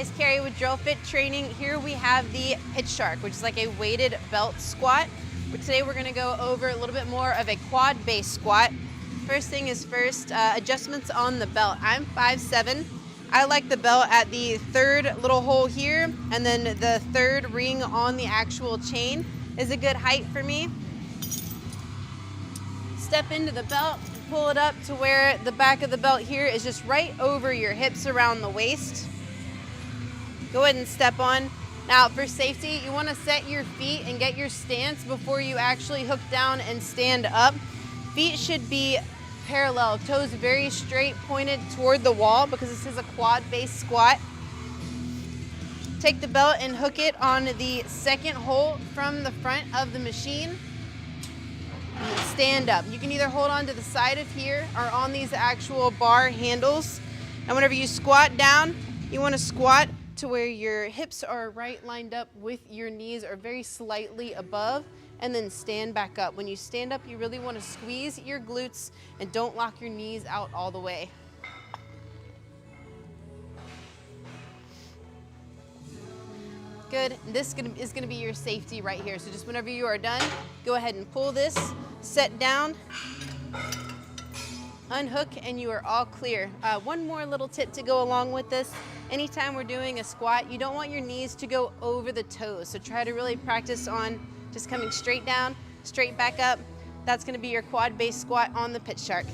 guys, Carey with DrillFit Training. Here we have the pitch shark, which is like a weighted belt squat. But today we're gonna go over a little bit more of a quad-based squat. First thing is first, adjustments on the belt. I'm 5'7". I like the belt at the third little hole here, and then the third ring on the actual chain is a good height for me. Step into the belt, pull it up to where the back of the belt here is just right over your hips around the waist. Go ahead and step on. Now for safety, you want to set your feet and get your stance before you actually hook down and stand up. Feet should be parallel, toes very straight, pointed toward the wall because this is a quad-based squat. Take the belt and hook it on the second hole from the front of the machine. And stand up. You can either hold on to the side of here or on these actual bar handles. And whenever you squat down, you want to squat to where your hips are right lined up with your knees or very slightly above, and then stand back up. When you stand up, you really want to squeeze your glutes and don't lock your knees out all the way. Good. This is going to be your safety right here. So just whenever you are done, go ahead and pull this, set down, unhook, and you are all clear. One more little tip to go along with this. Anytime we're doing a squat, you don't want your knees to go over the toes. So try to really practice on just coming straight down, straight back up. That's going to be your quad-based squat on the pitch shark.